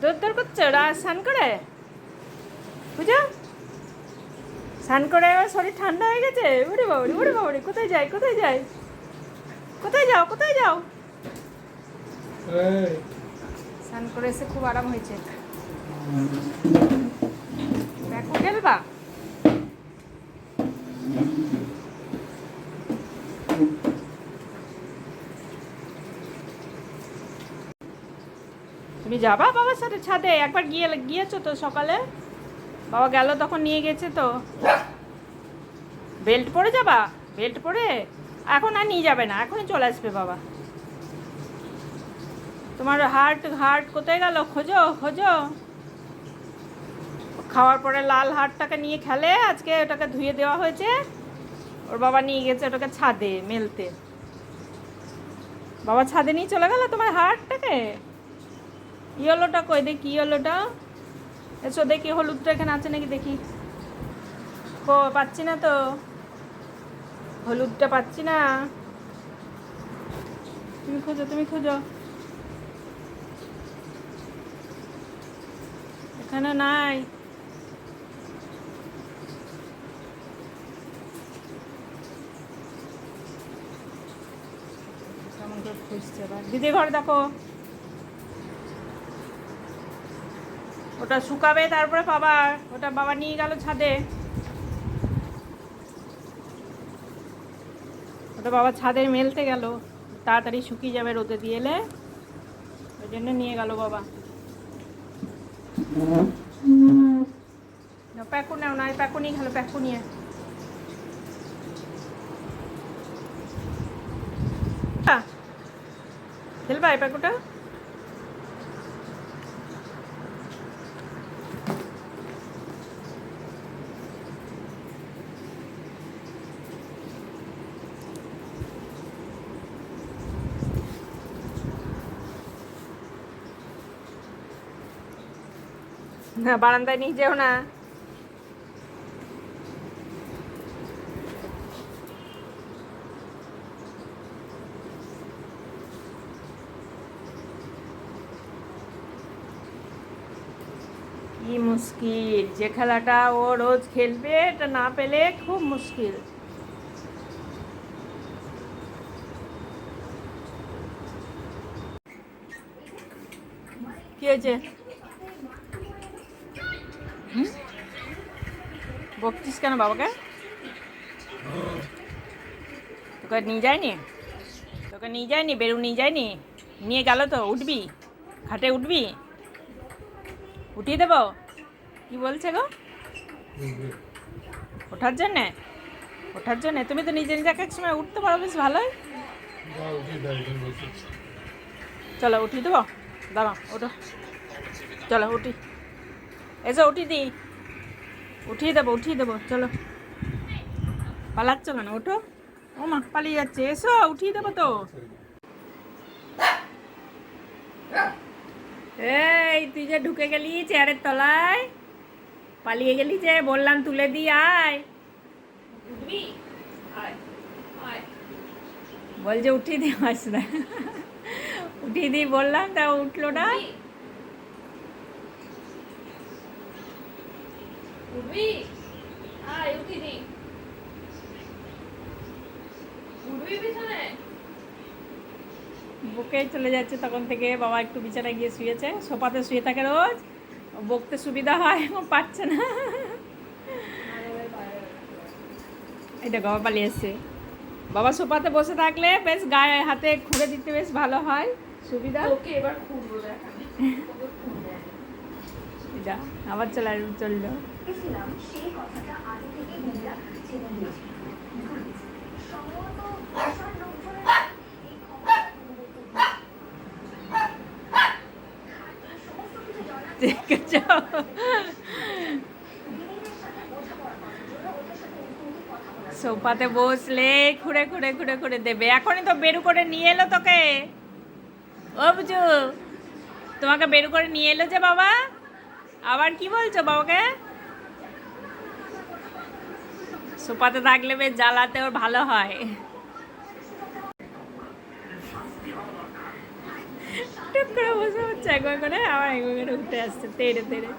দৌড় করছো স্নান করে? বুঝো স্নান করে এবার শরীর ঠান্ডা হয়ে গেছে। ওরে বাবারে, ওরে বাবারে, কোথায় যাই, কোথায় যাই, কোথায় যাও, কোথায় যাও? স্নান করে এসে খুব আরাম হয়েছে। দেখো খেলবা? তুমি যাবা বাবার সাথে ছাদে? একবার গিয়েছো তো সকালে, বাবা গেল তখন নিয়ে গেছে তো। বেল্ট পরে যাবা? বেল্ট পরে? এখন আর নিয়ে যাবে না, এখনই চলে আসবে বাবা। তোমার হার্ট হার্ট কোথায় গেল? খোঁজো খোঁজো। খাওয়ার পরে লাল হাড়টাকে নিয়ে খেলে, আজকে ওটাকে ধুয়ে দেওয়া হয়েছে। ওর বাবা নিয়ে গেছে ওটাকে ছাদে মেলতে। বাবা ছাদে নিয়ে চলে গেল তোমার হাড়টাকে। ইয়েলোটা কই দেখি, ইয়েলোটা এসো দেখি, হলুদটা এখানে আছে নাকি দেখি। পাচ্ছি না তো, হলুদটা পাচ্ছি না। তুমি খোঁজো, তুমি খোঁজো, এখানে নাই। খুঁজছে এবার দিদি ঘর দেখো। ওটা শুকাবে তারপরে পাবা। ওটা বাবা নিয়ে গেল ছাদে। ওটা বাবা ছাদে মেলতে গেল, তাড়াতাড়ি শুকিয়ে যাবে রোদে দিয়ে এলে, ওই জন্য নিয়ে গেল বাবা। প্যাকু নাও না, প্যাকু নিয়ে গেলো, প্যাকু নিয়ে। খেলবা এই প্যাকুটা? না বারান্দায় নিয়ে যেও না। কি মুশকিল, যে খেলাটা ও রোজ খেলবে এটা না পেলে খুব মুশকিল। কি হয়েছে? বকছিস কেন বাবাকে? তোকে নিয়ে যায়নি? তোকে নিয়ে যায়নি? বেরু নিয়ে যায়নি? নিয়ে গেল তো, উঠবি? খাটে উঠবি? উঠিয়ে দেবো? কি বলছে গো? ওঠার জন্যে? ওঠার জন্যে? তুমি তো নিজে নিজে এক সময় উঠতে পারো, বেশ ভালোই। চলো উঠিয়ে দেবো, দাঁড়াও, ওঠো, চলো উঠি, এসো উঠিয়ে দিই, উঠিয়ে দেবো, উঠিয়ে দেবো, চলো। পালাচ্ছ কেন? ওঠো। ও মা পালিয়ে যাচ্ছে, এসো উঠিয়ে দেবো তো। এই তুই যে ঢুকে গেলি চেয়ারের তলায়, পালিয়ে গেলি যে, বললাম তুলে দিই, আয়। উঠবি? আয় আয়। বল যে উঠিয়ে দিই, আস না। উঠিয়ে দিই বললাম, তা উঠলো না। উঠবি? আয় উঠিয়ে দিই। উঠবি পিছনে? বকে চলে যাচ্ছে তখন থেকে। বাবা একটু বিছানায় গিয়ে শুয়েছে, সোফাতে শুয়ে থাকে রোজ, বকতে সুবিধা হয়, পাচ্ছে না। এটা বাবা পালিয়ে এসছে। বাবা সোফাতে বসে থাকলে বেশ গায়ে হাতে ঘুরে দিতে বেশ ভালো হয়, সুবিধা। ওকে এবার খুঁড়বো, এটা আবার চললো। দেখেছো? সোফাতে বসলে ঘুরে ঘুরে ঘুরে ঘুরে দেবে। এখনই তো বেরু করে নিয়ে এলো তোকে। ও বুঝু, তোমাকে বেরু করে নিয়ে এলো যে বাবা, আবার কি বলছো বাবাকে? সোফাতে থাকলে বেশ জ্বালাতে ওর ভালো হয়। টুক করে বসে হচ্ছে, একবার করে আবার একবার করে উঠে আসছে তেড়ে তেড়ে।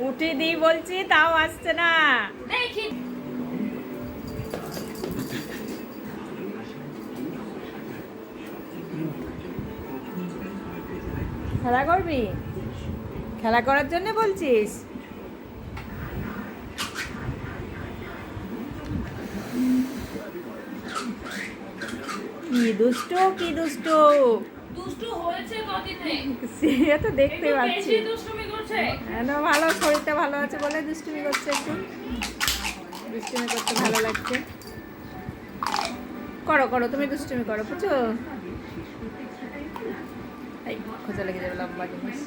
উঠে দিই বলছি তাও আসছে না। খেলা করবি? খেলা করার জন্য বলছিস? কি দুষ্ট, কি দুষ্ট দুষ্টু হয়েছে কদিনে, সে তো দেখতে একটু পাচ্ছি। বেশি দুষ্টুমি করছে। ভালো, শরীরটা ভালো আছে বলে দুষ্টুমি করছে, একটু দুষ্টুমি করতে ভালো লাগছে। করো করো, তুমি দুষ্টুমি করো, বুঝছো? এই খোঁজা লেগে যাবে, লম্বা জিনিস।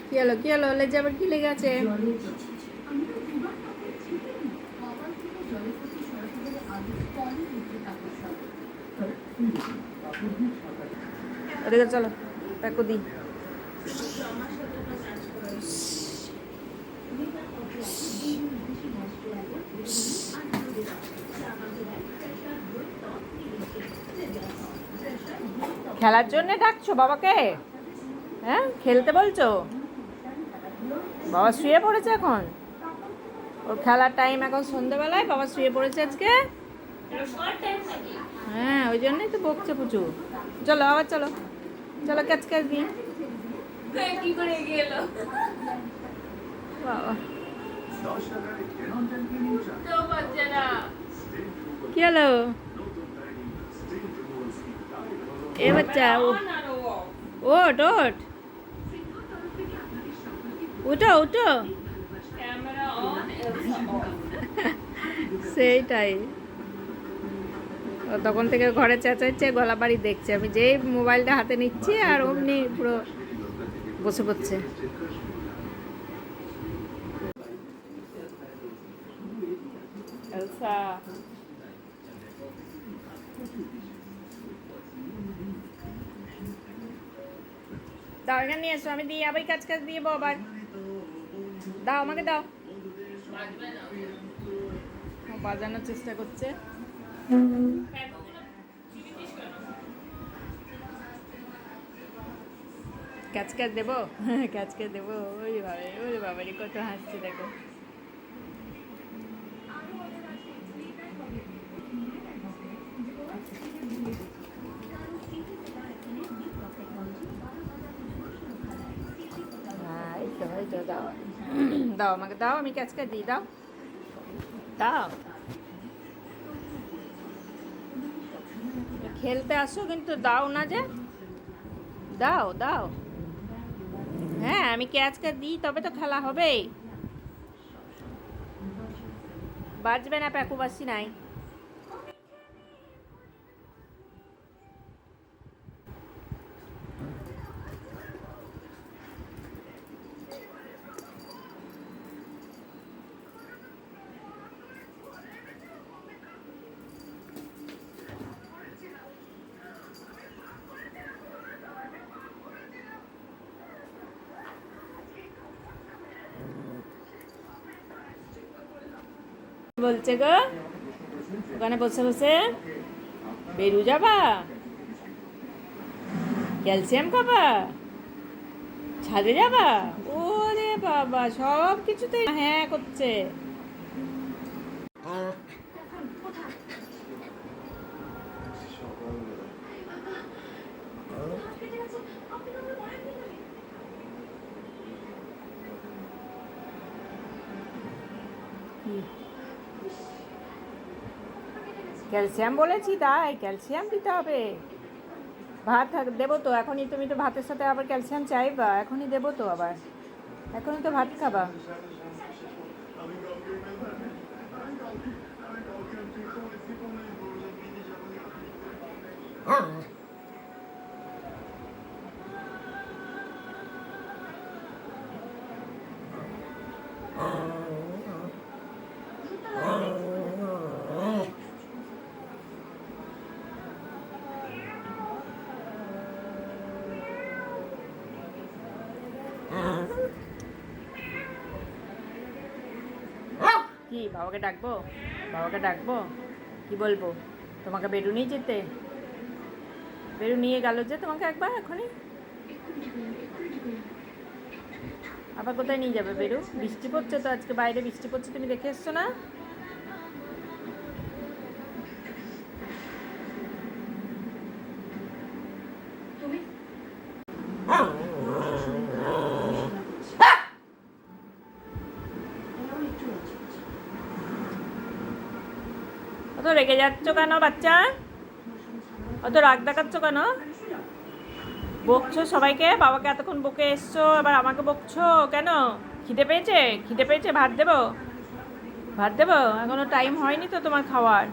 কি হলো, কি হলো? লেজে আবার কি লেগে আছে? ওদিকে চলো, প্যাকো দি। খেলার জন্য ডাকছো বাবাকে? হ্যাঁ, খেলতে বলছো? বাবা শুয়ে পড়েছে এখন? ওর খেলার টাইম এখন সন্ধ্যেবেলায়, বাবা শুয়ে পড়েছে আজকে। হ্যাঁ, ওই জন্যই তো বকছে প্রচুর। চলো আবার চলো, চলো ক্যাচ ক্যাচ দিই। কি করে গেল বাবা, তো বাচ্চারা? কি হলো? এ বাচ্চা ওঠ ওঠ, উঠো উঠো। Camera on, Elsa on. সেইটাই, ও তখন থেকে ঘরে চেঁচাচ্ছে, গলা বাড়ি দেখছে আমি যেই মোবাইলটা হাতে নিচ্ছি, আর অমনি পুরো বসে পড়ছে। এলসা, দাও এখানে নিয়ে এসো, আমি দিই আবার কাজ কাজ দিয়ে আবার। দাও আমাকে দাও। বাজবে না। ও বাজানোর চেষ্টা করছে। প্যাকোগুলো চিবিটিস কেন? ক্যাচ ক্যাচ দেবো, ক্যাচ ক্যাচ দেবো। ওরে বাবা, ওরে বাবারি কত হাসছে দেখো। এই তো দাও, দাও আমাকে দাও, আমি ক্যাচ ক্যাচ দিই, দাও দাও। খেলতে আসো কিন্তু দাও না যে, দাও দাও। হ্যাঁ, আমি ক্যাচ ক্যাচ দিই তবে তো খেলা হবে। বাজবে না, প্যাকু বাসি নাই। বলছে গো, ওখানে বসে বসে বেরু যাবা, ক্যালসিয়াম খাবা, ছাদে যাবা? ওরে বাবা, সব কিছুতে হ্যাঁ করছে। ক্যালসিয়াম বলেছি, তাই ক্যালসিয়াম দিতে হবে। ভাত দেবো তো এখনই, তুমি তো ভাতের সাথে আবার ক্যালসিয়াম চাইবা, এখনই দেবো তো আবার, এখনই তো ভাত খাবা। কি বাবাকে ডাকবো? বাবাকে ডাকবো? কি বলবো? তোমাকে বেরু নিয়ে যেতে? বেরু নিয়ে গেল যে তোমাকে একবার এখনই? আবার কোথায় নিয়ে যাবে বেরু? বৃষ্টি পড়ছে তো, আজকে বাইরে বৃষ্টি পড়ছে, তুমি দেখে এসছো না? অত রেগে যাচ্ছ কেন বাচ্চা? অত রাগ দেখাচ্ছ কেন? বকছো সবাইকে, বাবাকে এতক্ষণ বকে এসছো, আবার আমাকে বকছো কেন? খিদে পেয়েছে? খিদে পেয়েছে? ভাত দেবো? ভাত দেবো? এখনো টাইম হয়নি তো তোমার খাওয়ার।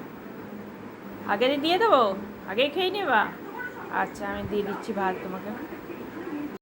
আগে দিয়ে দেবো? আগেই খেয়ে নেবা? আচ্ছা, আমি দিয়ে দিচ্ছি ভাত তোমাকে।